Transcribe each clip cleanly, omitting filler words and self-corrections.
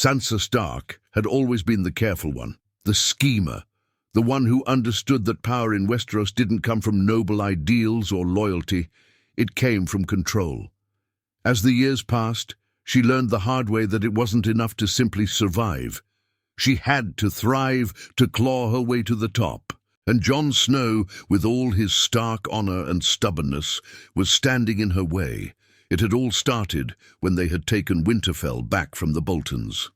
Sansa Stark had always been the careful one, the schemer, the one who understood that power in Westeros didn't come from noble ideals or loyalty, it came from control. As the years passed, she learned the hard way that it wasn't enough to simply survive. She had to thrive, to claw her way to the top. And Jon Snow, with all his Stark honor and stubbornness, was standing in her way. It had all started when they had taken Winterfell back from the Boltons.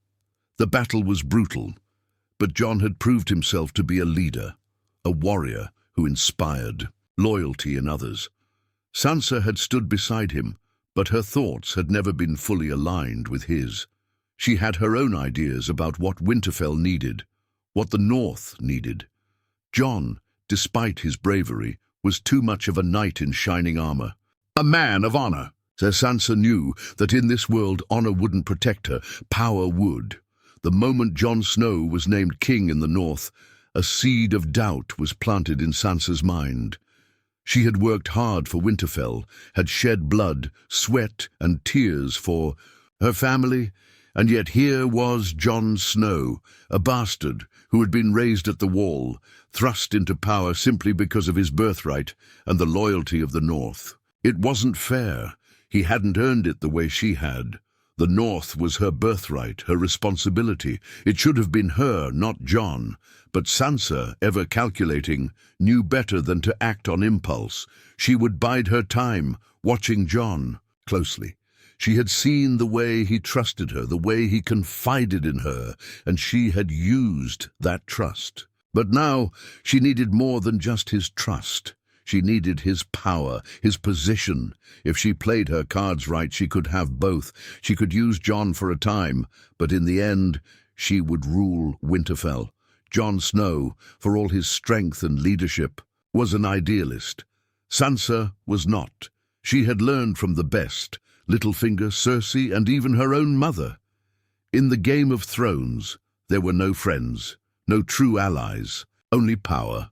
The battle was brutal, but Jon had proved himself to be a leader, a warrior who inspired loyalty in others. Sansa had stood beside him, but her thoughts had never been fully aligned with his. She had her own ideas about what Winterfell needed, what the North needed. Jon, despite his bravery, was too much of a knight in shining armor. A man of honor. Sansa knew that in this world honor wouldn't protect her, power would. The moment Jon Snow was named king in the North, a seed of doubt was planted in Sansa's mind. She had worked hard for Winterfell, had shed blood, sweat, and tears for her family, and yet here was Jon Snow, a bastard who had been raised at the Wall, thrust into power simply because of his birthright and the loyalty of the North. It wasn't fair. He hadn't earned it the way she had. The North was her birthright, her responsibility. It should have been her, not Jon. But Sansa, ever calculating, knew better than to act on impulse. She would bide her time, watching Jon closely. She had seen the way he trusted her, the way he confided in her, and she had used that trust. But now she needed more than just his trust. She needed his power, his position. If she played her cards right, she could have both. She could use Jon for a time, but in the end, she would rule Winterfell. Jon Snow, for all his strength and leadership, was an idealist. Sansa was not. She had learned from the best, Littlefinger, Cersei, and even her own mother. In the Game of Thrones, there were no friends, no true allies, only power.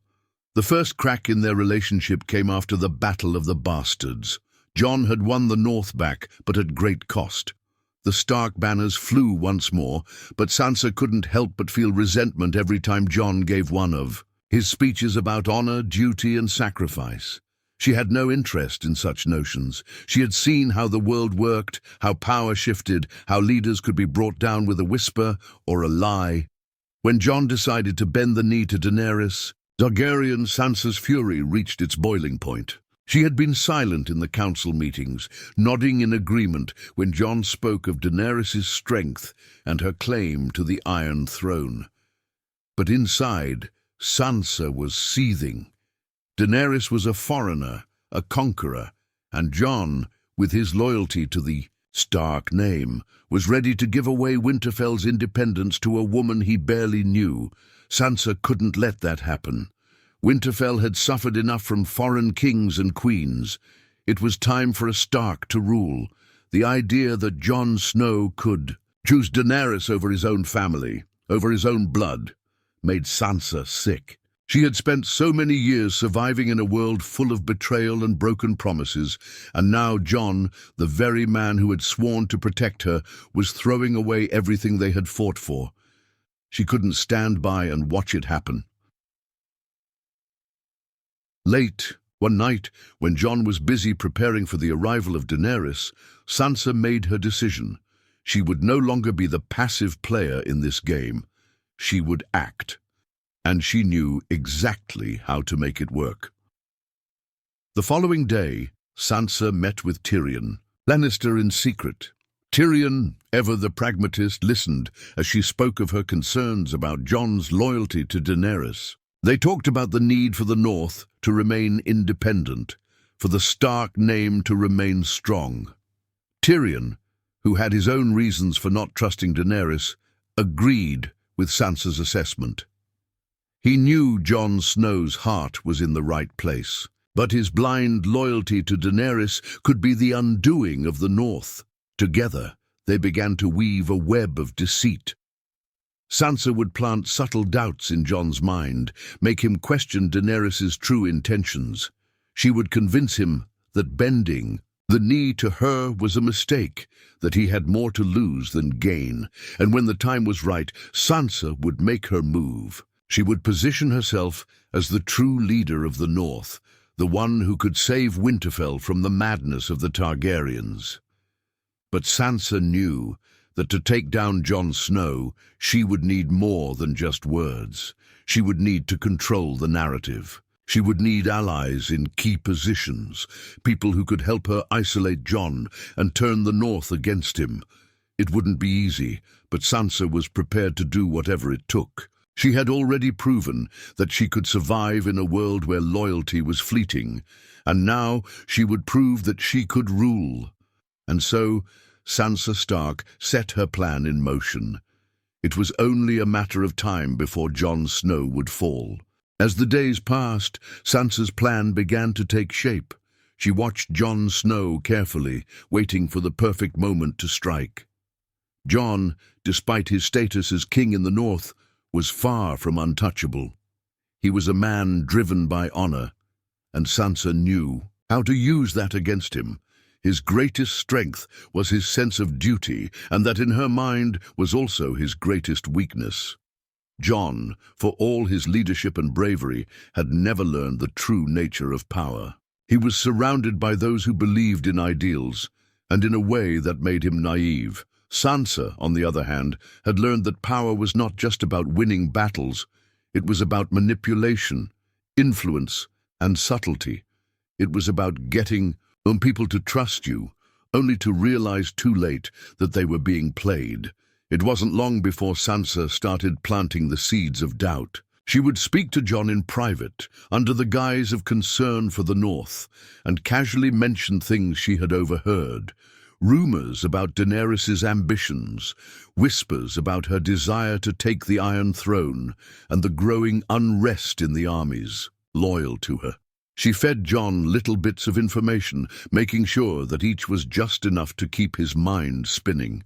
The first crack in their relationship came after the Battle of the Bastards. Jon had won the North back, but at great cost. The Stark banners flew once more, but Sansa couldn't help but feel resentment every time Jon gave one of his speeches about honor, duty, and sacrifice. She had no interest in such notions. She had seen how the world worked, how power shifted, how leaders could be brought down with a whisper or a lie. When Jon decided to bend the knee to Daenerys, Targaryen Sansa's fury reached its boiling point. She had been silent in the council meetings, nodding in agreement when Jon spoke of Daenerys' strength and her claim to the Iron Throne. But inside, Sansa was seething. Daenerys was a foreigner, a conqueror, and Jon, with his loyalty to the Stark name, was ready to give away Winterfell's independence to a woman he barely knew. Sansa couldn't let that happen. Winterfell had suffered enough from foreign kings and queens. It was time for a Stark to rule. The idea that Jon Snow could choose Daenerys over his own family, over his own blood, made Sansa sick. She had spent so many years surviving in a world full of betrayal and broken promises, and now Jon, the very man who had sworn to protect her, was throwing away everything they had fought for. She couldn't stand by and watch it happen. Late, one night, when Jon was busy preparing for the arrival of Daenerys, Sansa made her decision. She would no longer be the passive player in this game. She would act. And she knew exactly how to make it work. The following day, Sansa met with Tyrion Lannister in secret. Tyrion, ever the pragmatist, listened as she spoke of her concerns about Jon's loyalty to Daenerys. They talked about the need for the North to remain independent, for the Stark name to remain strong. Tyrion, who had his own reasons for not trusting Daenerys, agreed with Sansa's assessment. He knew Jon Snow's heart was in the right place, but his blind loyalty to Daenerys could be the undoing of the North. Together, they began to weave a web of deceit. Sansa would plant subtle doubts in Jon's mind, make him question Daenerys' true intentions. She would convince him that bending The knee to her was a mistake, that he had more to lose than gain, and when the time was right, Sansa would make her move. She would position herself as the true leader of the North, the one who could save Winterfell from the madness of the Targaryens. But Sansa knew that to take down Jon Snow, she would need more than just words. She would need to control the narrative. She would need allies in key positions, people who could help her isolate Jon and turn the North against him. It wouldn't be easy, but Sansa was prepared to do whatever it took. She had already proven that she could survive in a world where loyalty was fleeting, and now she would prove that she could rule. And so, Sansa Stark set her plan in motion. It was only a matter of time before Jon Snow would fall. As the days passed, Sansa's plan began to take shape. She watched Jon Snow carefully, waiting for the perfect moment to strike. Jon, despite his status as king in the North, was far from untouchable. He was a man driven by honor, and Sansa knew how to use that against him. His greatest strength was his sense of duty, and that in her mind was also his greatest weakness. Jon, for all his leadership and bravery, had never learned the true nature of power. He was surrounded by those who believed in ideals, and in a way that made him naive. Sansa, on the other hand, had learned that power was not just about winning battles. It was about manipulation, influence, and subtlety. It was about getting people to trust you, only to realize too late that they were being played. It wasn't long before Sansa started planting the seeds of doubt. She would speak to Jon in private, under the guise of concern for the North, and casually mention things she had overheard. Rumors about Daenerys' ambitions, whispers about her desire to take the Iron Throne, and the growing unrest in the armies loyal to her. She fed Jon little bits of information, making sure that each was just enough to keep his mind spinning.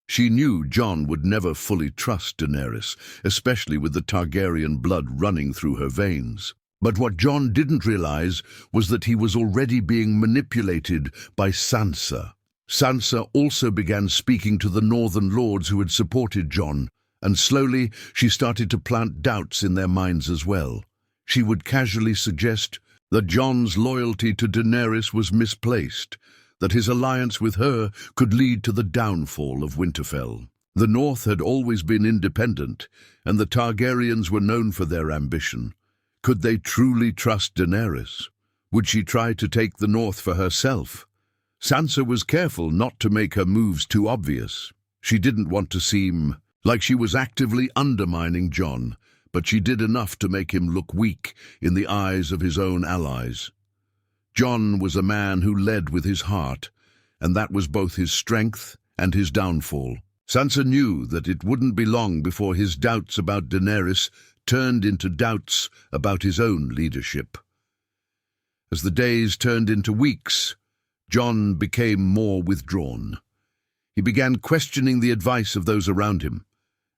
She knew Jon would never fully trust Daenerys, especially with the Targaryen blood running through her veins. But what Jon didn't realize was that he was already being manipulated by Sansa. Sansa also began speaking to the Northern Lords who had supported Jon, and slowly she started to plant doubts in their minds as well. She would casually suggest that Jon's loyalty to Daenerys was misplaced, that his alliance with her could lead to the downfall of Winterfell. The North had always been independent, and the Targaryens were known for their ambition. Could they truly trust Daenerys? Would she try to take the North for herself? Sansa was careful not to make her moves too obvious. She didn't want to seem like she was actively undermining Jon, but she did enough to make him look weak in the eyes of his own allies. Jon was a man who led with his heart, and that was both his strength and his downfall. Sansa knew that it wouldn't be long before his doubts about Daenerys turned into doubts about his own leadership. As the days turned into weeks, Jon became more withdrawn. He began questioning the advice of those around him,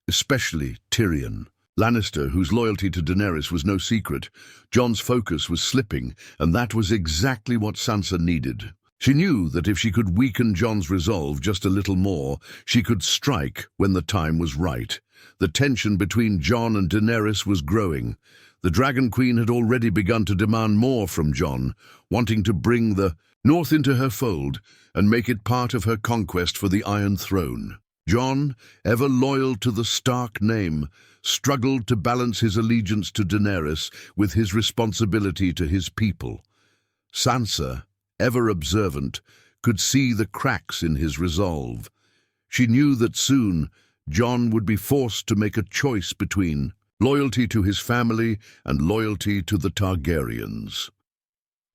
especially Tyrion Lannister, whose loyalty to Daenerys was no secret. Jon's focus was slipping, and that was exactly what Sansa needed. She knew that if she could weaken Jon's resolve just a little more, she could strike when the time was right. The tension between Jon and Daenerys was growing. The Dragon Queen had already begun to demand more from Jon, wanting to bring the North into her fold and make it part of her conquest for the Iron Throne. Jon, ever loyal to the Stark name, struggled to balance his allegiance to Daenerys with his responsibility to his people. Sansa, ever observant, could see the cracks in his resolve. She knew that soon Jon would be forced to make a choice between loyalty to his family and loyalty to the Targaryens.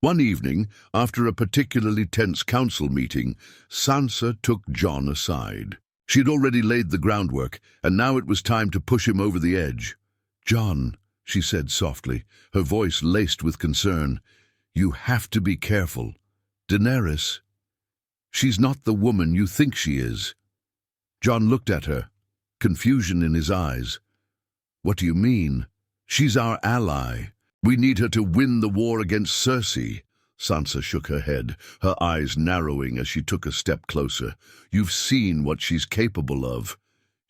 One evening, after a particularly tense council meeting, Sansa took Jon aside. She had already laid the groundwork, and now it was time to push him over the edge. "Jon," she said softly, her voice laced with concern, "you have to be careful. Daenerys, she's not the woman you think she is." Jon looked at her, confusion in his eyes. "What do you mean? She's our ally. We need her to win the war against Cersei. Sansa shook her head, her eyes narrowing as she took a step closer. You've seen what she's capable of.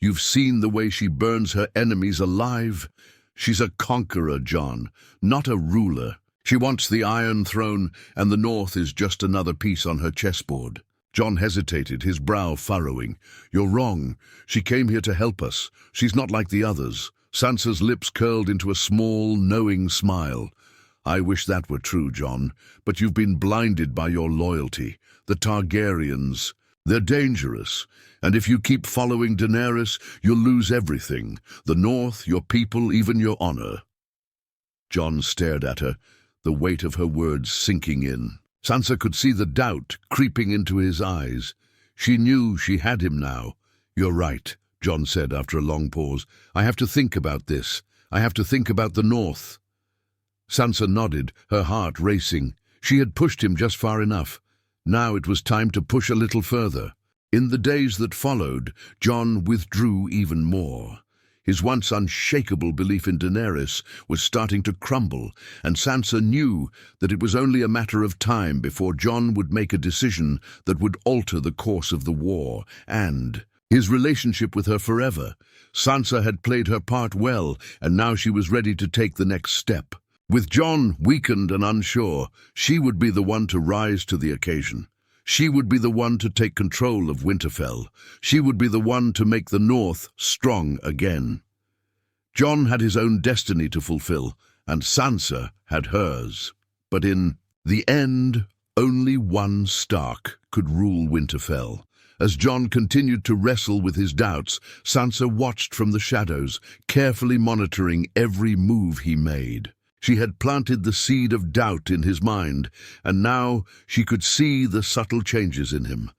You've seen the way she burns her enemies alive. She's a conqueror, Jon, not a ruler. She wants the Iron Throne, and the North is just another piece on her chessboard. Jon hesitated, his brow furrowing. You're wrong. She came here to help us. She's not like the others. Sansa's lips curled into a small, knowing smile. I wish that were true, Jon, but you've been blinded by your loyalty. The Targaryens, they're dangerous, and if you keep following Daenerys, you'll lose everything. The North, your people, even your honor. Jon stared at her, the weight of her words sinking in. Sansa could see the doubt creeping into his eyes. She knew she had him now. You're right, Jon said after a long pause. I have to think about this. I have to think about the North. Sansa nodded, her heart racing. She had pushed him just far enough. Now it was time to push a little further. In the days that followed, Jon withdrew even more. His once unshakable belief in Daenerys was starting to crumble, and Sansa knew that it was only a matter of time before Jon would make a decision that would alter the course of the war, and his relationship with her forever. Sansa had played her part well, and now she was ready to take the next step. With Jon weakened and unsure, she would be the one to rise to the occasion. She would be the one to take control of Winterfell. She would be the one to make the North strong again. Jon had his own destiny to fulfill, and Sansa had hers. But in the end, only one Stark could rule Winterfell. As Jon continued to wrestle with his doubts, Sansa watched from the shadows, carefully monitoring every move he made. She had planted the seed of doubt in his mind, and now she could see the subtle changes in him.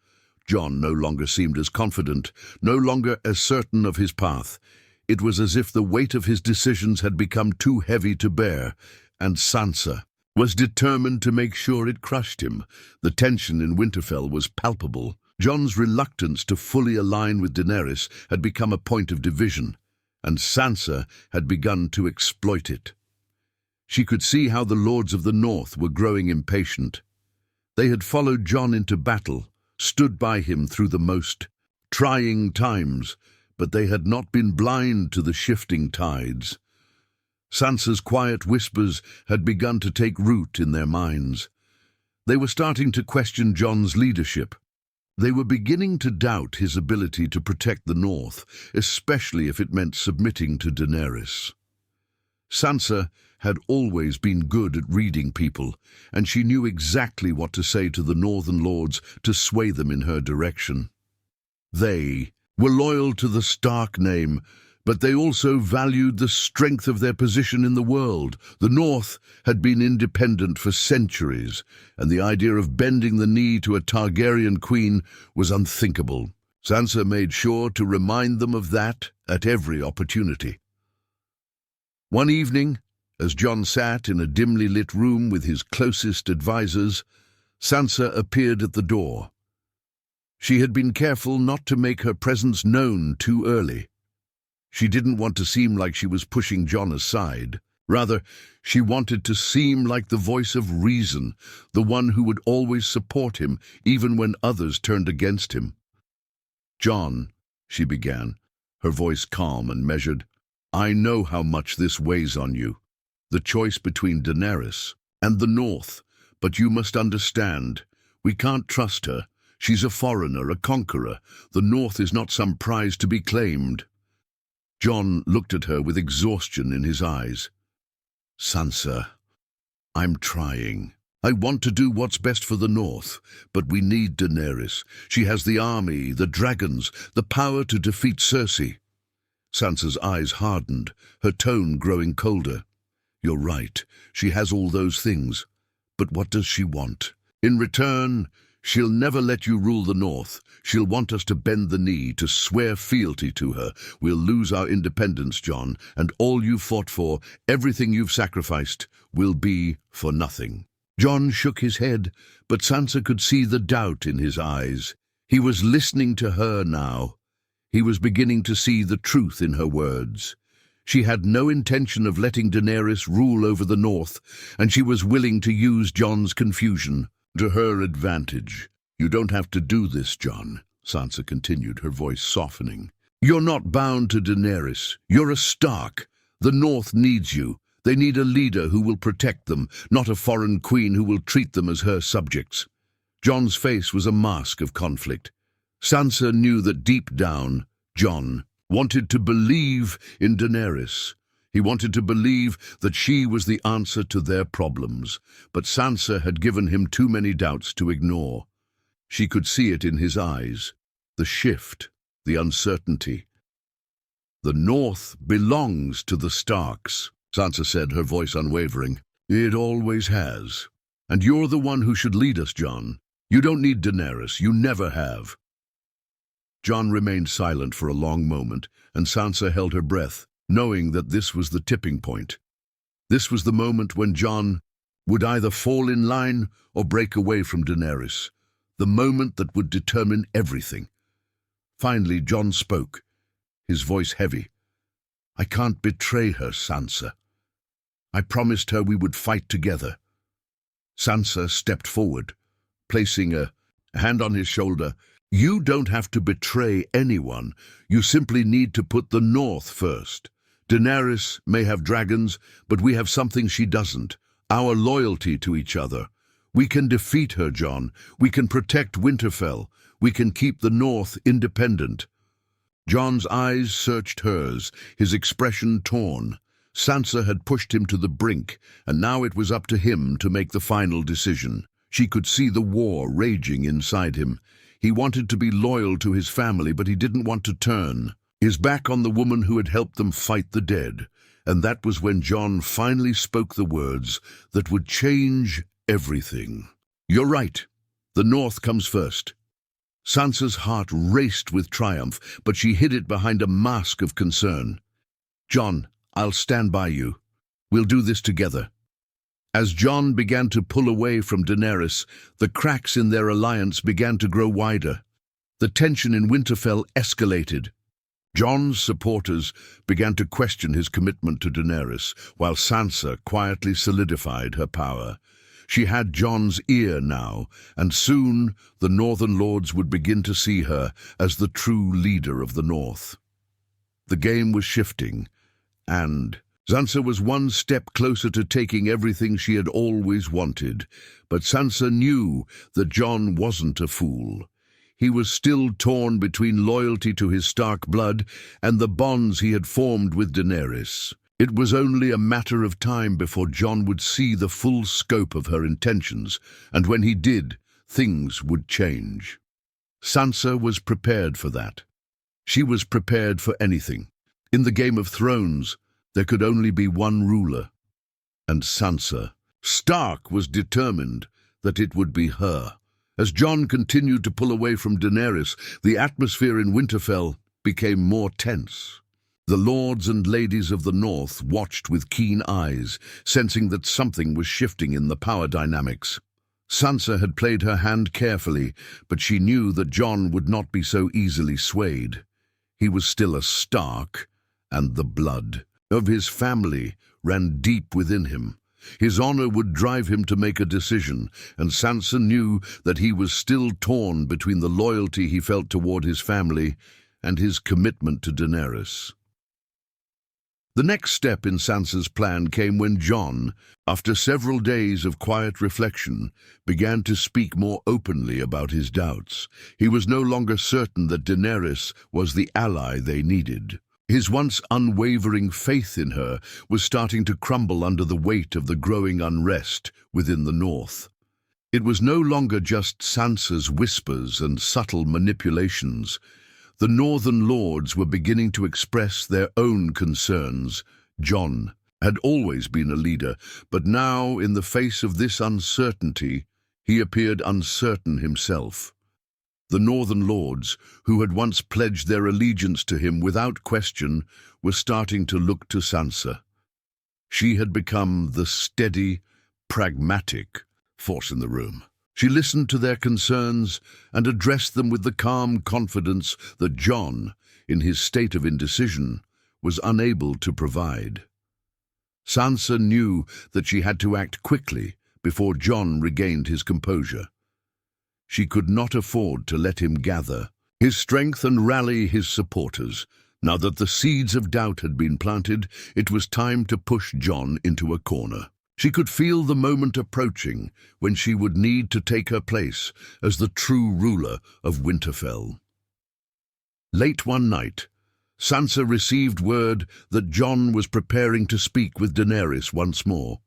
Jon no longer seemed as confident, no longer as certain of his path. It was as if the weight of his decisions had become too heavy to bear, and Sansa was determined to make sure it crushed him. The tension in Winterfell was palpable. Jon's reluctance to fully align with Daenerys had become a point of division, and Sansa had begun to exploit it. She could see how the Lords of the North were growing impatient. They had followed Jon into battle, stood by him through the most trying times, but they had not been blind to the shifting tides. Sansa's quiet whispers had begun to take root in their minds. They were starting to question Jon's leadership. They were beginning to doubt his ability to protect the North, especially if it meant submitting to Daenerys. Sansa had always been good at reading people, and she knew exactly what to say to the Northern Lords to sway them in her direction. They were loyal to the Stark name, but they also valued the strength of their position in the world. The North had been independent for centuries, and the idea of bending the knee to a Targaryen queen was unthinkable. Sansa made sure to remind them of that at every opportunity. One evening, as Jon sat in a dimly lit room with his closest advisors, Sansa appeared at the door. She had been careful not to make her presence known too early. She didn't want to seem like she was pushing Jon aside. Rather, she wanted to seem like the voice of reason, the one who would always support him, even when others turned against him. "Jon," she began, her voice calm and measured, "I know how much this weighs on you. The choice between Daenerys and the North, but you must understand, we can't trust her. She's a foreigner, a conqueror. The North is not some prize to be claimed." Jon looked at her with exhaustion in his eyes. "Sansa, I'm trying. I want to do what's best for the North, but we need Daenerys. She has the army, the dragons, the power to defeat Cersei." Sansa's eyes hardened, her tone growing colder. "You're right, she has all those things. But what does she want? In return, she'll never let you rule the North. She'll want us to bend the knee, to swear fealty to her. We'll lose our independence, Jon, and all you've fought for, everything you've sacrificed, will be for nothing." Jon shook his head, but Sansa could see the doubt in his eyes. He was listening to her now. He was beginning to see the truth in her words. She had no intention of letting Daenerys rule over the north, and she was willing to use Jon's confusion to her advantage. "You don't have to do this, Jon," Sansa continued, her voice softening. "You're not bound to Daenerys. You're a Stark. The North needs you. They need a leader who will protect them, not a foreign queen who will treat them as her subjects." Jon's face was a mask of conflict. Sansa knew that deep down, Jon wanted to believe in Daenerys. He wanted to believe that she was the answer to their problems, but Sansa had given him too many doubts to ignore. She could see it in his eyes, the shift, the uncertainty. "The North belongs to the Starks," Sansa said, her voice unwavering. "It always has. And you're the one who should lead us, Jon. You don't need Daenerys. You never have." Jon remained silent for a long moment, and Sansa held her breath, knowing that this was the tipping point. This was the moment when Jon would either fall in line or break away from Daenerys, the moment that would determine everything. Finally, Jon spoke, his voice heavy. "I can't betray her, Sansa. I promised her we would fight together." Sansa stepped forward, placing a hand on his shoulder. "You don't have to betray anyone. You simply need to put the North first. Daenerys may have dragons, but we have something she doesn't, our loyalty to each other. We can defeat her, Jon. We can protect Winterfell. We can keep the North independent." Jon's eyes searched hers, his expression torn. Sansa had pushed him to the brink, and now it was up to him to make the final decision. She could see the war raging inside him. He wanted to be loyal to his family, but he didn't want to turn his back on the woman who had helped them fight the dead. And that was when Jon finally spoke the words that would change everything. "You're right. The North comes first." Sansa's heart raced with triumph, but she hid it behind a mask of concern. "Jon, I'll stand by you. We'll do this together." As Jon began to pull away from Daenerys, the cracks in their alliance began to grow wider. The tension in Winterfell escalated. Jon's supporters began to question his commitment to Daenerys, while Sansa quietly solidified her power. She had Jon's ear now, and soon the Northern Lords would begin to see her as the true leader of the North. The game was shifting, and Sansa was one step closer to taking everything she had always wanted. But Sansa knew that Jon wasn't a fool. He was still torn between loyalty to his Stark blood and the bonds he had formed with Daenerys. It was only a matter of time before Jon would see the full scope of her intentions, and when he did, things would change. Sansa was prepared for that. She was prepared for anything. In the Game of Thrones, there could only be one ruler, and Sansa Stark was determined that it would be her. As Jon continued to pull away from Daenerys, the atmosphere in Winterfell became more tense. The lords and ladies of the North watched with keen eyes, sensing that something was shifting in the power dynamics. Sansa had played her hand carefully, but she knew that Jon would not be so easily swayed. He was still a Stark, and the blood of his family ran deep within him. His honor would drive him to make a decision, and Sansa knew that he was still torn between the loyalty he felt toward his family and his commitment to Daenerys. The next step in Sansa's plan came when Jon, after several days of quiet reflection, began to speak more openly about his doubts. He was no longer certain that Daenerys was the ally they needed. His once unwavering faith in her was starting to crumble under the weight of the growing unrest within the North. It was no longer just Sansa's whispers and subtle manipulations. The Northern Lords were beginning to express their own concerns. Jon had always been a leader, but now, in the face of this uncertainty, he appeared uncertain himself. The Northern Lords, who had once pledged their allegiance to him without question, were starting to look to Sansa. She had become the steady, pragmatic force in the room. She listened to their concerns and addressed them with the calm confidence that Jon, in his state of indecision, was unable to provide. Sansa knew that she had to act quickly before Jon regained his composure. She could not afford to let him gather his strength and rally his supporters. Now that the seeds of doubt had been planted, it was time to push Jon into a corner. She could feel the moment approaching when she would need to take her place as the true ruler of Winterfell. Late one night, Sansa received word that Jon was preparing to speak with Daenerys once more.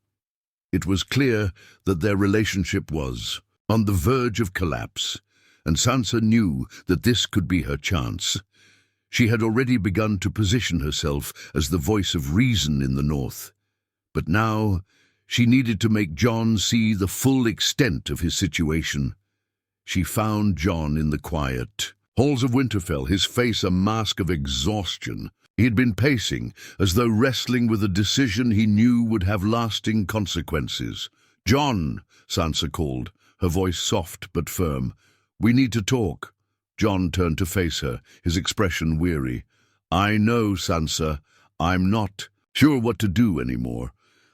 It was clear that their relationship was on the verge of collapse, and Sansa knew that this could be her chance. She had already begun to position herself as the voice of reason in the north, but now she needed to make Jon see the full extent of his situation. She found Jon in the quiet halls of Winterfell, his face a mask of exhaustion. He had been pacing, as though wrestling with a decision he knew would have lasting consequences. "Jon," Sansa called, her voice soft but firm. "We need to talk." Jon turned to face her, his expression weary. "I know, Sansa. I'm not sure what to do anymore.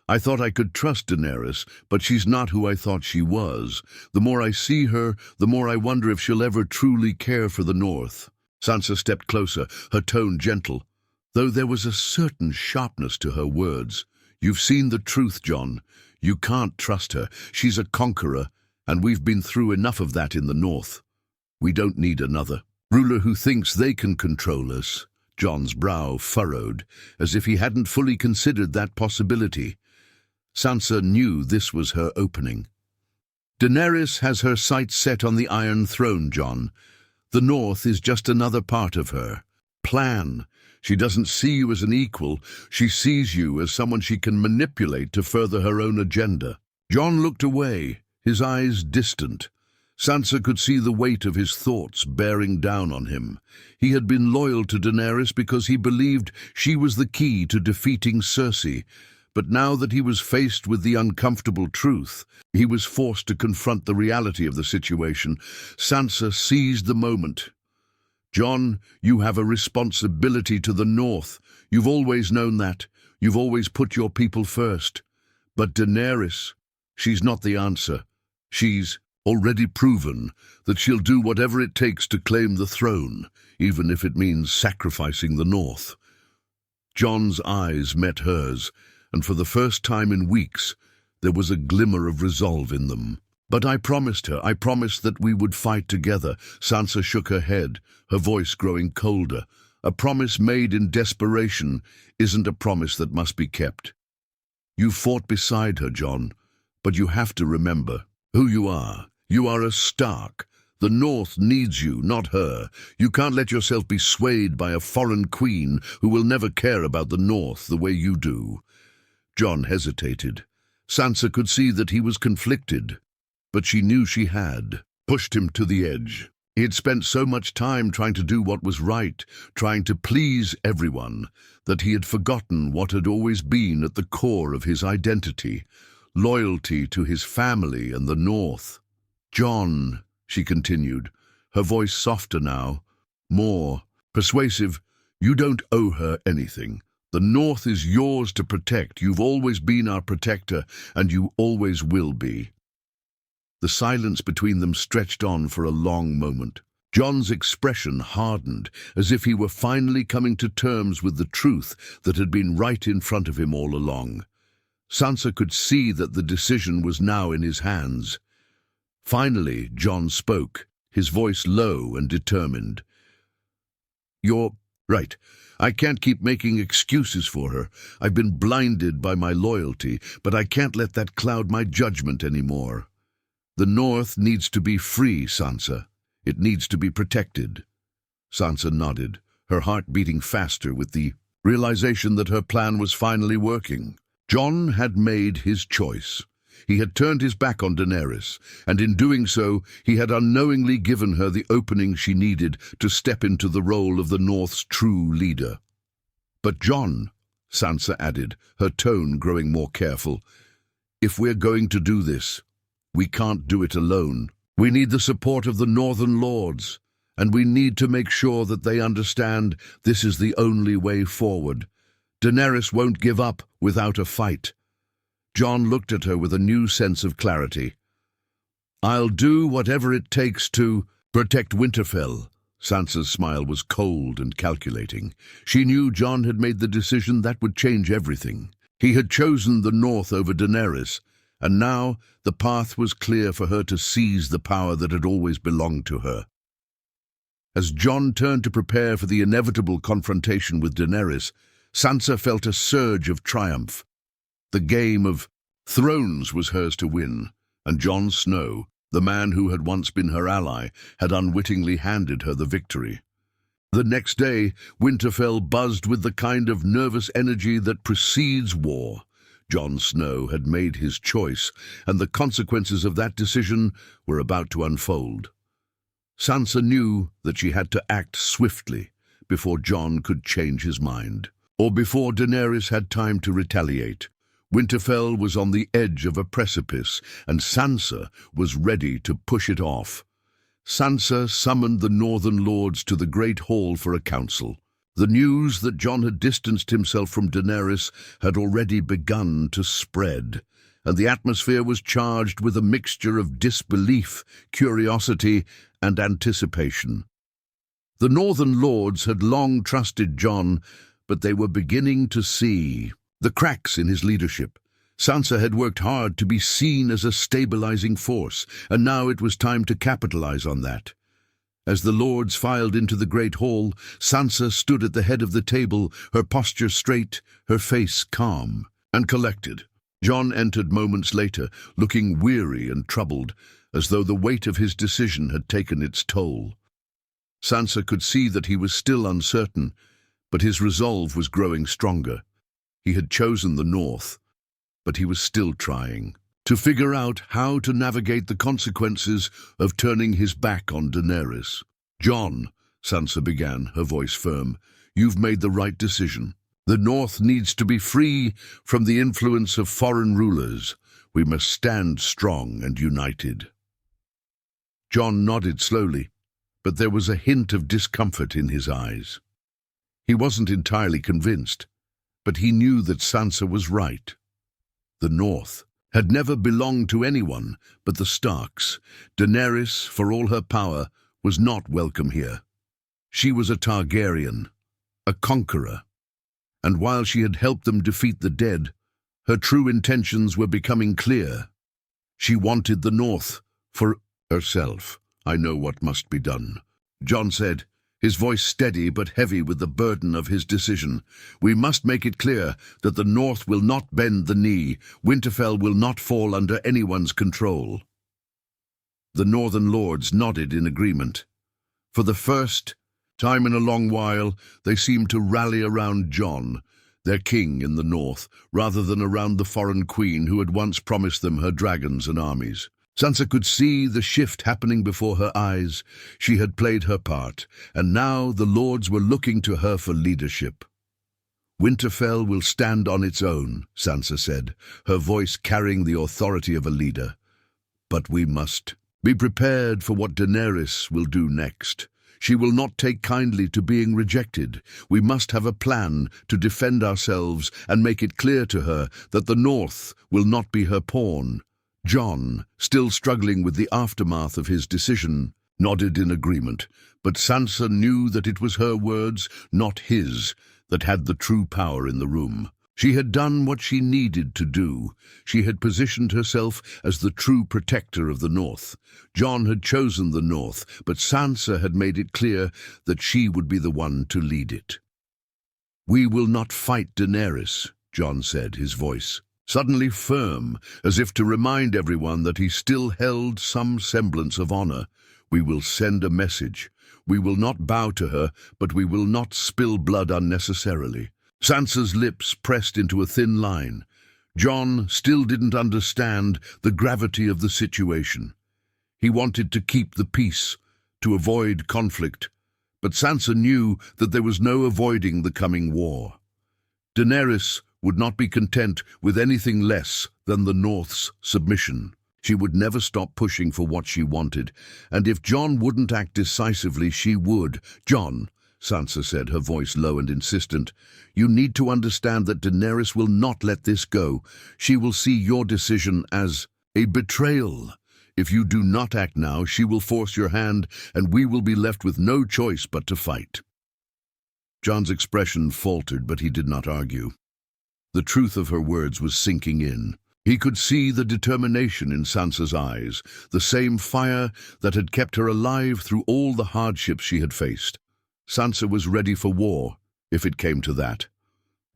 I thought I could trust Daenerys, but she's not who I thought she was. The more I see her, the more I wonder if she'll ever truly care for the North." Sansa stepped closer, her tone gentle, though there was a certain sharpness to her words. "You've seen the truth, Jon. You can't trust her. She's a conqueror, and we've been through enough of that in the North. We don't need another ruler who thinks they can control us." Jon's brow furrowed, as if he hadn't fully considered that possibility. Sansa knew this was her opening. "Daenerys has her sights set on the Iron Throne, Jon. The North is just another part of her plan. She doesn't see you as an equal. She sees you as someone she can manipulate to further her own agenda." Jon looked away, his eyes distant. Sansa could see the weight of his thoughts bearing down on him. He had been loyal to Daenerys because he believed she was the key to defeating Cersei. But now that he was faced with the uncomfortable truth, he was forced to confront the reality of the situation. Sansa seized the moment. "Jon, you have a responsibility to the North. You've always known that. You've always put your people first. But Daenerys, she's not the answer. She's already proven that she'll do whatever it takes to claim the throne, even if it means sacrificing the North." Jon's eyes met hers, and for the first time in weeks, there was a glimmer of resolve in them. "But I promised her. I promised that we would fight together." Sansa shook her head, her voice growing colder. "A promise made in desperation isn't a promise that must be kept. You fought beside her, Jon, but you have to remember who you are. You are a Stark. The North needs you, not her. You can't let yourself be swayed by a foreign queen who will never care about the North the way you do." Jon hesitated. Sansa could see that he was conflicted, but she knew she had pushed him to the edge. He had spent so much time trying to do what was right, trying to please everyone, that he had forgotten what had always been at the core of his identity: loyalty to his family and the North. "Jon," she continued, her voice softer now, more persuasive, "you don't owe her anything. The North is yours to protect. You've always been our protector, and you always will be." The silence between them stretched on for a long moment. Jon's expression hardened, as if he were finally coming to terms with the truth that had been right in front of him all along. Sansa could see that the decision was now in his hands. Finally, Jon spoke, his voice low and determined. "You're right. I can't keep making excuses for her. I've been blinded by my loyalty, but I can't let that cloud my judgment anymore. The North needs to be free, Sansa. It needs to be protected." Sansa nodded, her heart beating faster with the realization that her plan was finally working. Jon had made his choice. He had turned his back on Daenerys, and in doing so, he had unknowingly given her the opening she needed to step into the role of the North's true leader. "But Jon," Sansa added, her tone growing more careful, "if we're going to do this, we can't do it alone. We need the support of the Northern Lords, and we need to make sure that they understand this is the only way forward. Daenerys won't give up without a fight." Jon looked at her with a new sense of clarity. "I'll do whatever it takes to protect Winterfell." Sansa's smile was cold and calculating. She knew Jon had made the decision that would change everything. He had chosen the North over Daenerys, and now the path was clear for her to seize the power that had always belonged to her. As Jon turned to prepare for the inevitable confrontation with Daenerys, Sansa felt a surge of triumph. The Game of Thrones was hers to win, and Jon Snow, the man who had once been her ally, had unwittingly handed her the victory. The next day, Winterfell buzzed with the kind of nervous energy that precedes war. Jon Snow had made his choice, and the consequences of that decision were about to unfold. Sansa knew that she had to act swiftly before Jon could change his mind, or before Daenerys had time to retaliate. Winterfell was on the edge of a precipice, and Sansa was ready to push it off. Sansa summoned the Northern Lords to the Great Hall for a council. The news that Jon had distanced himself from Daenerys had already begun to spread, and the atmosphere was charged with a mixture of disbelief, curiosity, and anticipation. The Northern Lords had long trusted Jon, but they were beginning to see the cracks in his leadership. Sansa had worked hard to be seen as a stabilizing force, and now it was time to capitalize on that. As the lords filed into the great hall, Sansa stood at the head of the table, her posture straight, her face calm and collected. Jon entered moments later, looking weary and troubled, as though the weight of his decision had taken its toll. Sansa could see that he was still uncertain, but his resolve was growing stronger. He had chosen the North, but he was still trying to figure out how to navigate the consequences of turning his back on Daenerys. "Jon," Sansa began, her voice firm, "you've made the right decision. The North needs to be free from the influence of foreign rulers. We must stand strong and united." Jon nodded slowly, but there was a hint of discomfort in his eyes. He wasn't entirely convinced, but he knew that Sansa was right. The North had never belonged to anyone but the Starks. Daenerys, for all her power, was not welcome here. She was a Targaryen, a conqueror, and while she had helped them defeat the dead, her true intentions were becoming clear. She wanted the North for herself. "I know what must be done," Jon said, his voice steady but heavy with the burden of his decision. "We must make it clear that the North will not bend the knee. Winterfell will not fall under anyone's control." The Northern Lords nodded in agreement. For the first time in a long while, they seemed to rally around Jon, their king in the North, rather than around the foreign queen who had once promised them her dragons and armies. Sansa could see the shift happening before her eyes. She had played her part, and now the lords were looking to her for leadership. "Winterfell will stand on its own," Sansa said, her voice carrying the authority of a leader. "But we must be prepared for what Daenerys will do next. She will not take kindly to being rejected. We must have a plan to defend ourselves and make it clear to her that the North will not be her pawn." Jon, still struggling with the aftermath of his decision, nodded in agreement, but Sansa knew that it was her words, not his, that had the true power in the room. She had done what she needed to do. She had positioned herself as the true protector of the North. Jon had chosen the North, but Sansa had made it clear that she would be the one to lead it. "We will not fight Daenerys," Jon said, his voice suddenly firm, as if to remind everyone that he still held some semblance of honor. "We will send a message. We will not bow to her, but we will not spill blood unnecessarily." Sansa's lips pressed into a thin line. Jon still didn't understand the gravity of the situation. He wanted to keep the peace, to avoid conflict, but Sansa knew that there was no avoiding the coming war. Daenerys would not be content with anything less than the North's submission. She would never stop pushing for what she wanted, and if Jon wouldn't act decisively, she would. "Jon," Sansa said, her voice low and insistent, "you need to understand that Daenerys will not let this go. She will see your decision as a betrayal. If you do not act now, she will force your hand, and we will be left with no choice but to fight." Jon's expression faltered, but he did not argue. The truth of her words was sinking in. He could see the determination in Sansa's eyes, the same fire that had kept her alive through all the hardships she had faced. Sansa was ready for war, if it came to that.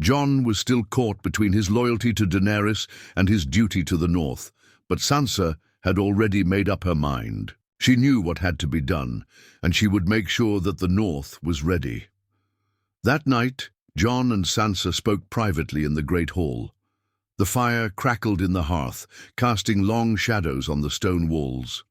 Jon was still caught between his loyalty to Daenerys and his duty to the North, but Sansa had already made up her mind. She knew what had to be done, and she would make sure that the North was ready. That night, Jon and Sansa spoke privately in the great hall. The fire crackled in the hearth, casting long shadows on the stone walls.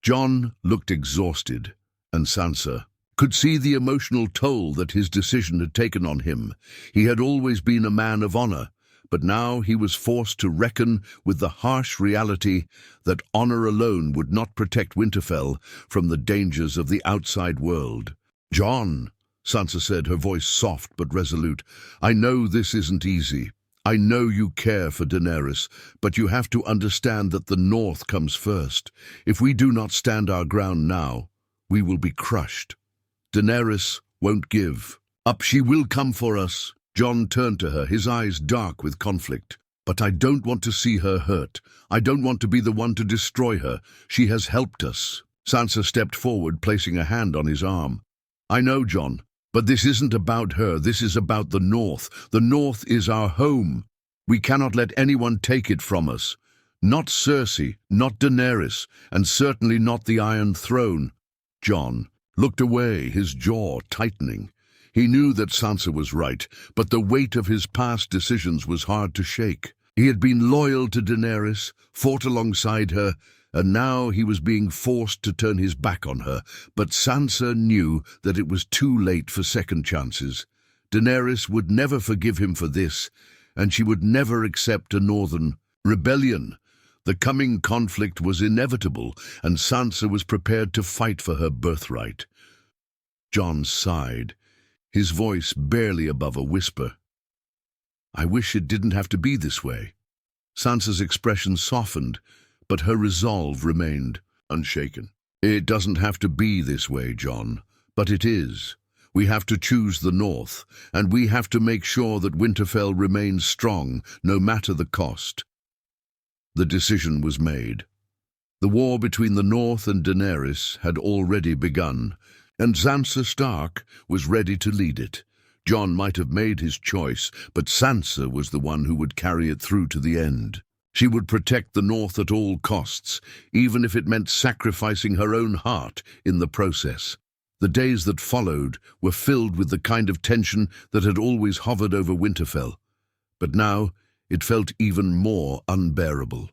Jon looked exhausted, and Sansa could see the emotional toll that his decision had taken on him. He had always been a man of honor, but now he was forced to reckon with the harsh reality that honor alone would not protect Winterfell from the dangers of the outside world. "Jon," Sansa said, her voice soft but resolute, "I know this isn't easy. I know you care for Daenerys, but you have to understand that the North comes first. If we do not stand our ground now, we will be crushed. Daenerys won't give up. She will come for us." Jon turned to her, his eyes dark with conflict. "But I don't want to see her hurt. I don't want to be the one to destroy her. She has helped us." Sansa stepped forward, placing a hand on his arm. "I know, Jon. But this isn't about her, this is about the North. The North is our home. We cannot let anyone take it from us. Not Cersei, not Daenerys, and certainly not the Iron Throne." Jon looked away, his jaw tightening. He knew that Sansa was right, but the weight of his past decisions was hard to shake. He had been loyal to Daenerys, fought alongside her, and now he was being forced to turn his back on her. But Sansa knew that it was too late for second chances. Daenerys would never forgive him for this, and she would never accept a northern rebellion. The coming conflict was inevitable, and Sansa was prepared to fight for her birthright. Jon sighed, his voice barely above a whisper. "I wish it didn't have to be this way." Sansa's expression softened, but her resolve remained unshaken. "It doesn't have to be this way, Jon, but it is. We have to choose the North, and we have to make sure that Winterfell remains strong, no matter the cost." The decision was made. The war between the North and Daenerys had already begun, and Sansa Stark was ready to lead it. Jon might have made his choice, but Sansa was the one who would carry it through to the end. She would protect the North at all costs, even if it meant sacrificing her own heart in the process. The days that followed were filled with the kind of tension that had always hovered over Winterfell, but now it felt even more unbearable.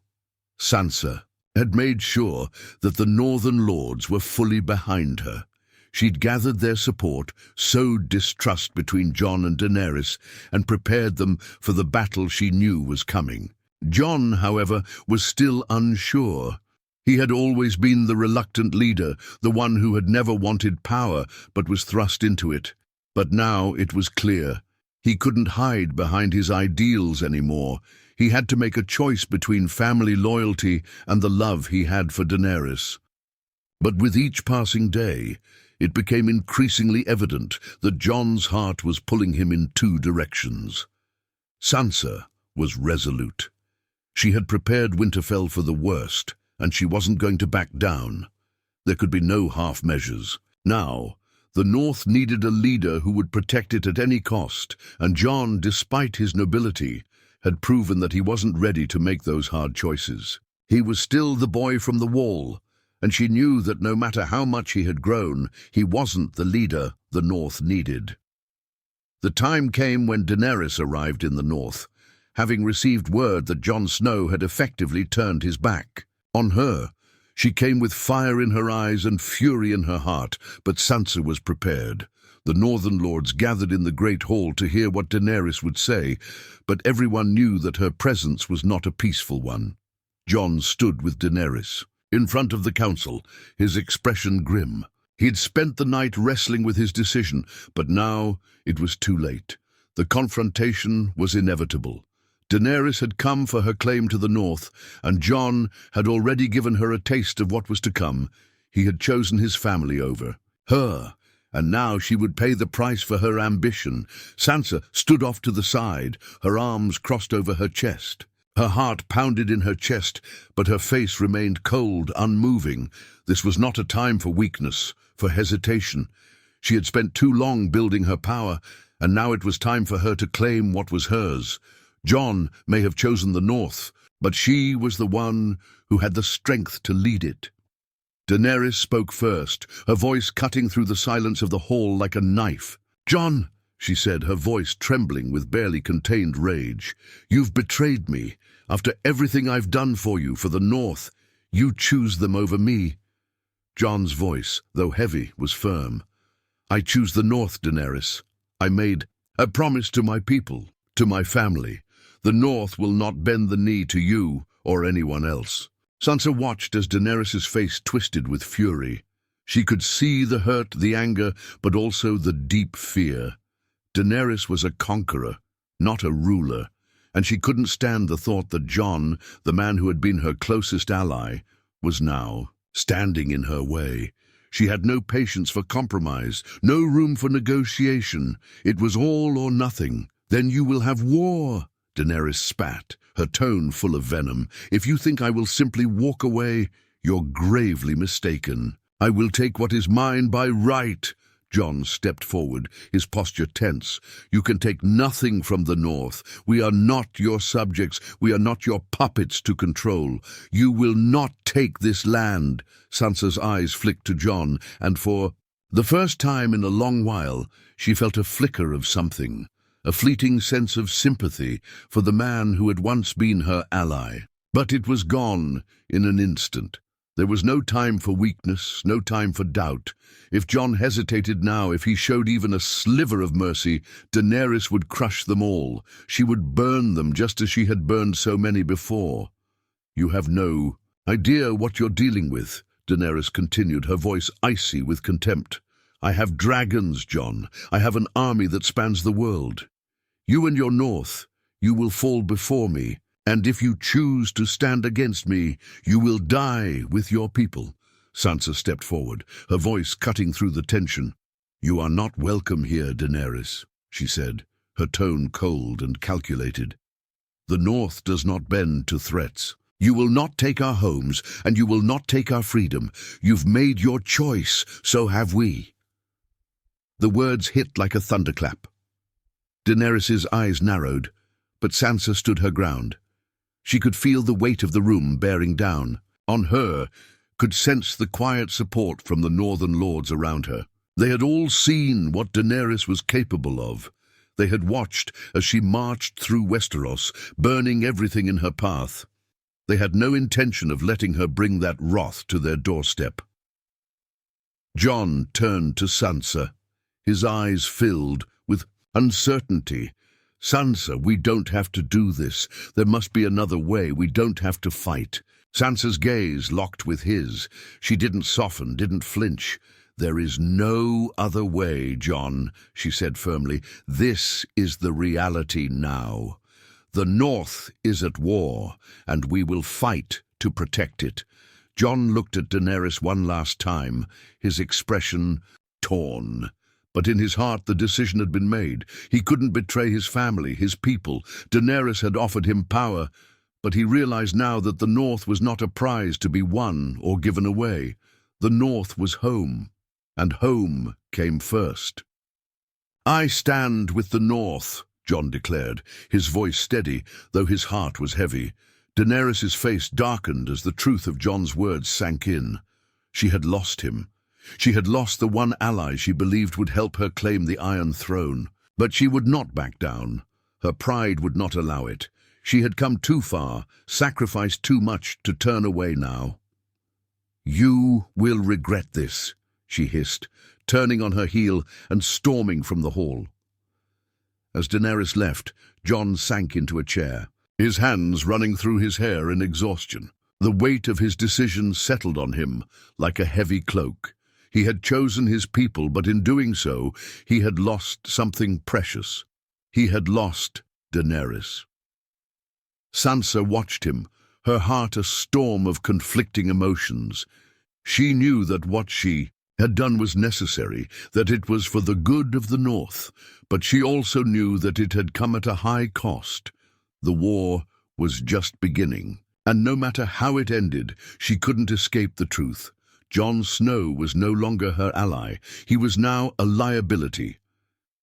Sansa had made sure that the Northern Lords were fully behind her. She'd gathered their support, sowed distrust between Jon and Daenerys, and prepared them for the battle she knew was coming. Jon, however, was still unsure. He had always been the reluctant leader, the one who had never wanted power but was thrust into it. But now it was clear. He couldn't hide behind his ideals anymore. He had to make a choice between family loyalty and the love he had for Daenerys. But with each passing day, it became increasingly evident that Jon's heart was pulling him in two directions. Sansa was resolute. She had prepared Winterfell for the worst, and she wasn't going to back down. There could be no half measures. Now, the North needed a leader who would protect it at any cost, and Jon, despite his nobility, had proven that he wasn't ready to make those hard choices. He was still the boy from the Wall, and she knew that no matter how much he had grown, he wasn't the leader the North needed. The time came when Daenerys arrived in the North, having received word that Jon Snow had effectively turned his back on her. She came with fire in her eyes and fury in her heart, but Sansa was prepared. The Northern Lords gathered in the great hall to hear what Daenerys would say, but everyone knew that her presence was not a peaceful one. Jon stood with Daenerys, in front of the council, his expression grim. He'd spent the night wrestling with his decision, but now it was too late. The confrontation was inevitable. Daenerys had come for her claim to the north, and Jon had already given her a taste of what was to come. He had chosen his family over her, and now she would pay the price for her ambition. Sansa stood off to the side, her arms crossed over her chest. Her heart pounded in her chest, but her face remained cold, unmoving. This was not a time for weakness, for hesitation. She had spent too long building her power, and now it was time for her to claim what was hers. Jon may have chosen the north, but she was the one who had the strength to lead it. Daenerys spoke first, her voice cutting through the silence of the hall like a knife. "Jon," she said, her voice trembling with barely contained rage, "you've betrayed me. After everything I've done for you, for the north, you choose them over me." Jon's voice, though heavy, was firm. "I choose the north, Daenerys. I made a promise to my people, to my family. The north will not bend the knee to you or anyone else." Sansa watched as Daenerys' face twisted with fury. She could see the hurt, the anger, but also the deep fear. Daenerys was a conqueror, not a ruler, and she couldn't stand the thought that Jon, the man who had been her closest ally, was now standing in her way. She had no patience for compromise, no room for negotiation. It was all or nothing. "Then you will have war," Daenerys spat, her tone full of venom. "If you think I will simply walk away, you're gravely mistaken. I will take what is mine by right." Jon stepped forward, his posture tense. "You can take nothing from the north. We are not your subjects. We are not your puppets to control. You will not take this land." Sansa's eyes flicked to Jon, and for the first time in a long while, she felt a flicker of something, a fleeting sense of sympathy for the man who had once been her ally. But it was gone in an instant. There was no time for weakness, no time for doubt. If Jon hesitated now, if he showed even a sliver of mercy, Daenerys would crush them all. She would burn them just as she had burned so many before. "You have no idea what you're dealing with," Daenerys continued, her voice icy with contempt. "I have dragons, Jon. I have an army that spans the world. You and your north, you will fall before me. And if you choose to stand against me, you will die with your people." Sansa stepped forward, her voice cutting through the tension. "You are not welcome here, Daenerys," she said, her tone cold and calculated. "The north does not bend to threats. You will not take our homes, and you will not take our freedom. You've made your choice, so have we." The words hit like a thunderclap. Daenerys' eyes narrowed, but Sansa stood her ground. She could feel the weight of the room bearing down on her, could sense the quiet support from the northern lords around her. They had all seen what Daenerys was capable of. They had watched as she marched through Westeros, burning everything in her path. They had no intention of letting her bring that wrath to their doorstep. Jon turned to Sansa, his eyes filled with uncertainty. "Sansa, we don't have to do this. There must be another way. We don't have to fight." Sansa's gaze locked with his. She didn't soften, didn't flinch. "There is no other way, Jon," she said firmly. "This is the reality now. The North is at war, and we will fight to protect it." Jon looked at Daenerys one last time, his expression torn. But in his heart the decision had been made. He couldn't betray his family, his people. Daenerys had offered him power, but he realized now that the North was not a prize to be won or given away. The North was home, and home came first. "I stand with the North," Jon declared, his voice steady, though his heart was heavy. Daenerys' face darkened as the truth of Jon's words sank in. She had lost him. She had lost the one ally she believed would help her claim the Iron Throne. But she would not back down. Her pride would not allow it. She had come too far, sacrificed too much to turn away now. "You will regret this," she hissed, turning on her heel and storming from the hall. As Daenerys left, Jon sank into a chair. his hands running through his hair in exhaustion. The weight of his decision settled on him like a heavy cloak. He had chosen his people, but in doing so, he had lost something precious. He had lost Daenerys. Sansa watched him, her heart a storm of conflicting emotions. She knew that what she had done was necessary, that it was for the good of the North, but she also knew that it had come at a high cost. The war was just beginning, and no matter how it ended, she couldn't escape the truth. Jon Snow was no longer her ally. He was now a liability.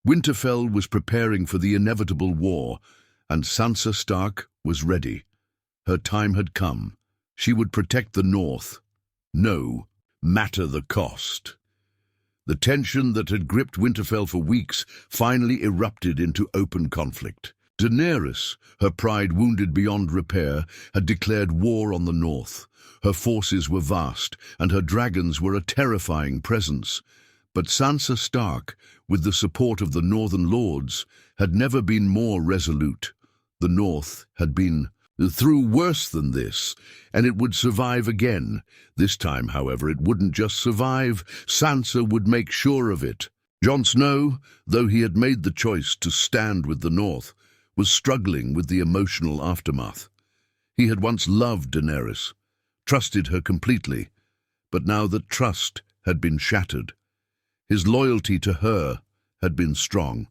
Winterfell was preparing for the inevitable war, and Sansa Stark was ready. Her time had come. She would protect the North. No matter the cost. The tension that had gripped Winterfell for weeks finally erupted into open conflict. Daenerys, her pride wounded beyond repair, had declared war on the North. Her forces were vast, and her dragons were a terrifying presence. But Sansa Stark, with the support of the Northern Lords, had never been more resolute. The North had been through worse than this, and it would survive again. This time, however, it wouldn't just survive. Sansa would make sure of it. Jon Snow, though he had made the choice to stand with the North, was struggling with the emotional aftermath. He had once loved Daenerys, trusted her completely, but now that trust had been shattered. His loyalty to her had been strong,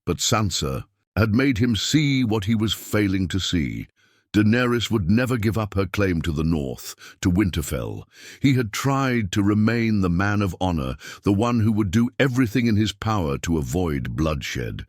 but Sansa had made him see what he was failing to see. Daenerys would never give up her claim to the North, to Winterfell. He had tried to remain the man of honor, the one who would do everything in his power to avoid bloodshed.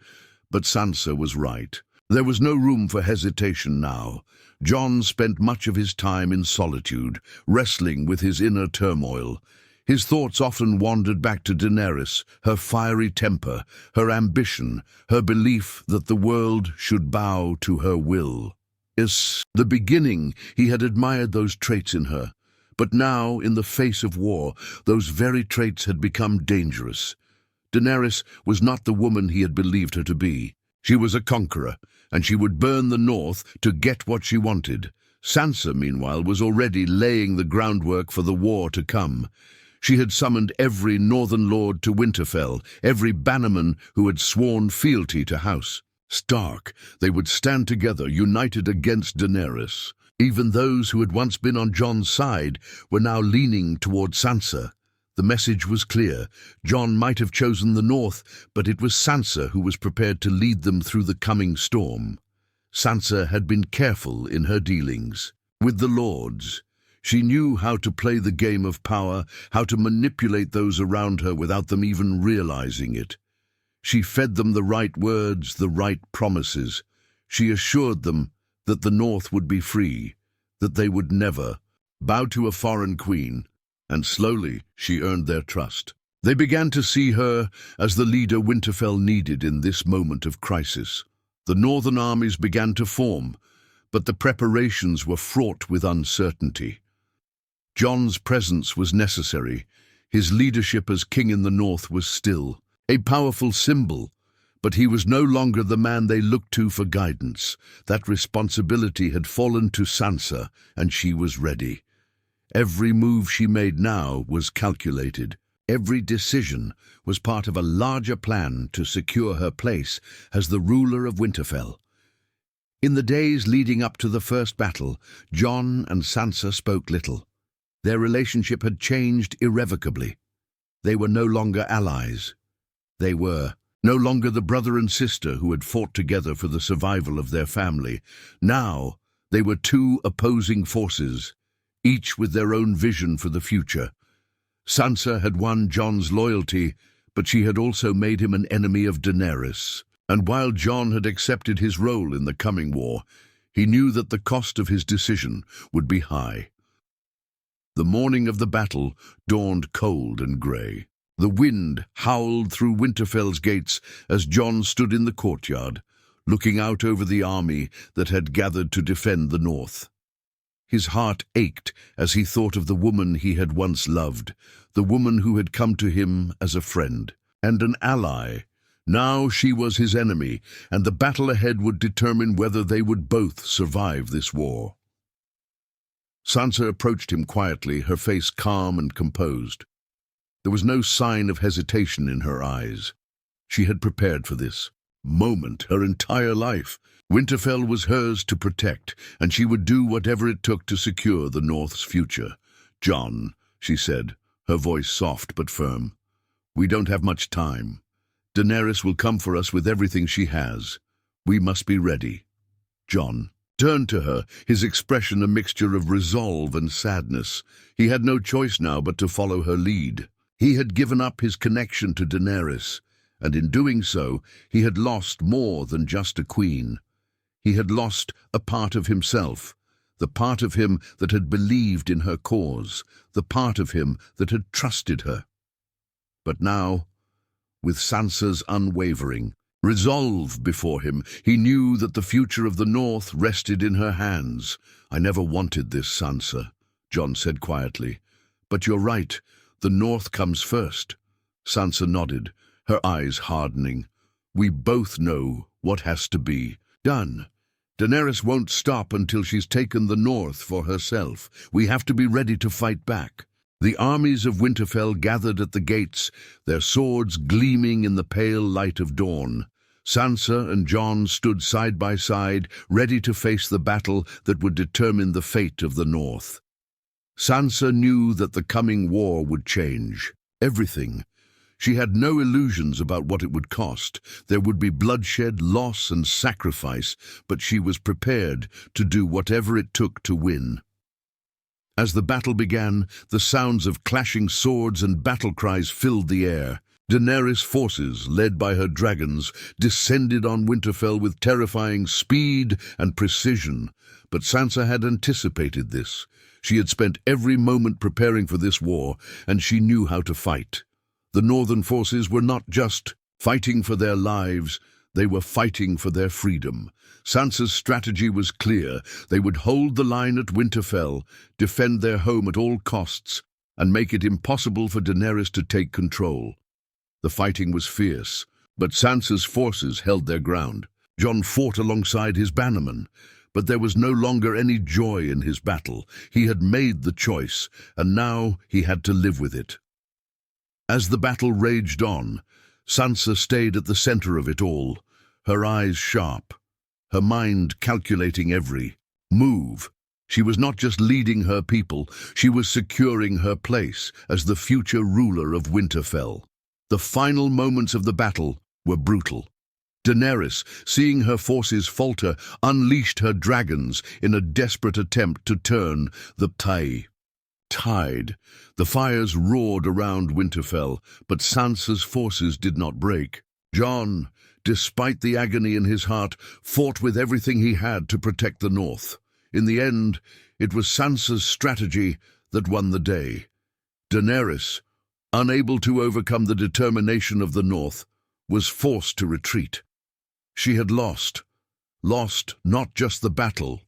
But Sansa was right. There was no room for hesitation now. Jon spent much of his time in solitude, wrestling with his inner turmoil. His thoughts often wandered back to Daenerys, her fiery temper, her ambition, her belief that the world should bow to her will. In the beginning, he had admired those traits in her, but now, in the face of war, those very traits had become dangerous. Daenerys was not the woman he had believed her to be. She was a conqueror, and she would burn the North to get what she wanted. Sansa, meanwhile, was already laying the groundwork for the war to come. She had summoned every Northern Lord to Winterfell, every bannerman who had sworn fealty to House Stark. They would stand together, united against Daenerys. Even those who had once been on Jon's side were now leaning toward Sansa. The message was clear. Jon might have chosen the North, but it was Sansa who was prepared to lead them through the coming storm. Sansa had been careful in her dealings with the Lords. She knew how to play the game of power, how to manipulate those around her without them even realizing it. She fed them the right words, the right promises. She assured them that the North would be free, that they would never bow to a foreign queen, and slowly she earned their trust. They began to see her as the leader Winterfell needed in this moment of crisis. The northern armies began to form, but the preparations were fraught with uncertainty. Jon's presence was necessary. His leadership as king in the North was still a powerful symbol, but he was no longer the man they looked to for guidance. That responsibility had fallen to Sansa, and she was ready. Every move she made now was calculated. Every decision was part of a larger plan to secure her place as the ruler of Winterfell. In the days leading up to the first battle, Jon and Sansa spoke little. Their relationship had changed irrevocably. They were no longer allies. They were no longer the brother and sister who had fought together for the survival of their family. Now they were two opposing forces, each with their own vision for the future. Sansa had won Jon's loyalty, but she had also made him an enemy of Daenerys. And while Jon had accepted his role in the coming war, he knew that the cost of his decision would be high. The morning of the battle dawned cold and grey. The wind howled through Winterfell's gates as Jon stood in the courtyard, looking out over the army that had gathered to defend the North. His heart ached as he thought of the woman he had once loved, the woman who had come to him as a friend and an ally, Now she was his enemy, and the battle ahead would determine whether they would both survive this war. Sansa approached him quietly, her face calm and composed. There was no sign of hesitation in her eyes. She had prepared for this moment her entire life. Winterfell was hers to protect, and she would do whatever it took to secure the North's future. "Jon," she said, her voice soft but firm, "we don't have much time. Daenerys will come for us with everything she has. We must be ready." Jon turned to her, his expression a mixture of resolve and sadness. He had no choice now but to follow her lead. He had given up his connection to Daenerys, and in doing so, he had lost more than just a queen. He had lost a part of himself, the part of him that had believed in her cause, the part of him that had trusted her. But now, with Sansa's unwavering resolve before him, he knew that the future of the North rested in her hands. "I never wanted this, Sansa," Jon said quietly. "But you're right, the North comes first." Sansa nodded, her eyes hardening. "We both know what has to be done. Daenerys won't stop until she's taken the North for herself. We have to be ready to fight back." The armies of Winterfell gathered at the gates, their swords gleaming in the pale light of dawn. Sansa and Jon stood side by side, ready to face the battle that would determine the fate of the North. Sansa knew that the coming war would change everything. She had no illusions about what it would cost. There would be bloodshed, loss, and sacrifice, but she was prepared to do whatever it took to win. As the battle began, the sounds of clashing swords and battle cries filled the air. Daenerys' forces, led by her dragons, descended on Winterfell with terrifying speed and precision. But Sansa had anticipated this. She had spent every moment preparing for this war, and she knew how to fight. The northern forces were not just fighting for their lives, they were fighting for their freedom. Sansa's strategy was clear. They would hold the line at Winterfell, defend their home at all costs, and make it impossible for Daenerys to take control. The fighting was fierce, but Sansa's forces held their ground. Jon fought alongside his bannermen, but there was no longer any joy in his battle. He had made the choice, and now he had to live with it. As the battle raged on, Sansa stayed at the center of it all, her eyes sharp, her mind calculating every move. She was not just leading her people, she was securing her place as the future ruler of Winterfell. The final moments of the battle were brutal. Daenerys, seeing her forces falter, unleashed her dragons in a desperate attempt to turn the tide. The fires roared around Winterfell, but Sansa's forces did not break. Jon, despite the agony in his heart, fought with everything he had to protect the North. In the end, it was Sansa's strategy that won the day. Daenerys, unable to overcome the determination of the North, was forced to retreat. She had lost not just the battle,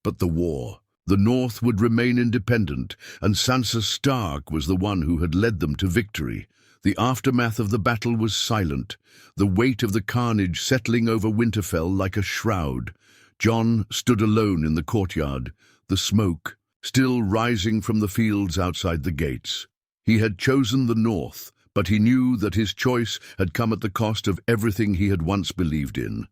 but the war. The North would remain independent, and Sansa Stark was the one who had led them to victory. The aftermath of the battle was silent, the weight of the carnage settling over Winterfell like a shroud. Jon stood alone in the courtyard, the smoke still rising from the fields outside the gates. He had chosen the North, but he knew that his choice had come at the cost of everything he had once believed in.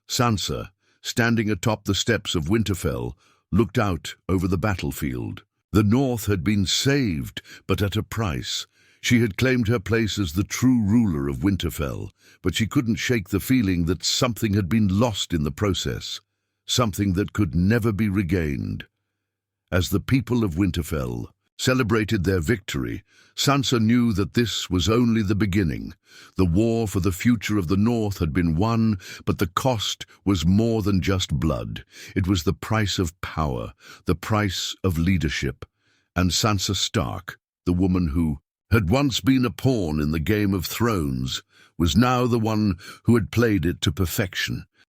Sansa, standing atop the steps of Winterfell, looked out over the battlefield. The North had been saved, but at a price. She had claimed her place as the true ruler of Winterfell, but she couldn't shake the feeling that something had been lost in the process, something that could never be regained. As the people of Winterfell celebrated their victory, Sansa knew that this was only the beginning. The war for the future of the North had been won, but the cost was more than just blood. It was the price of power, the price of leadership. And Sansa Stark, the woman who had once been a pawn in the Game of Thrones, was now the one who had played it to perfection.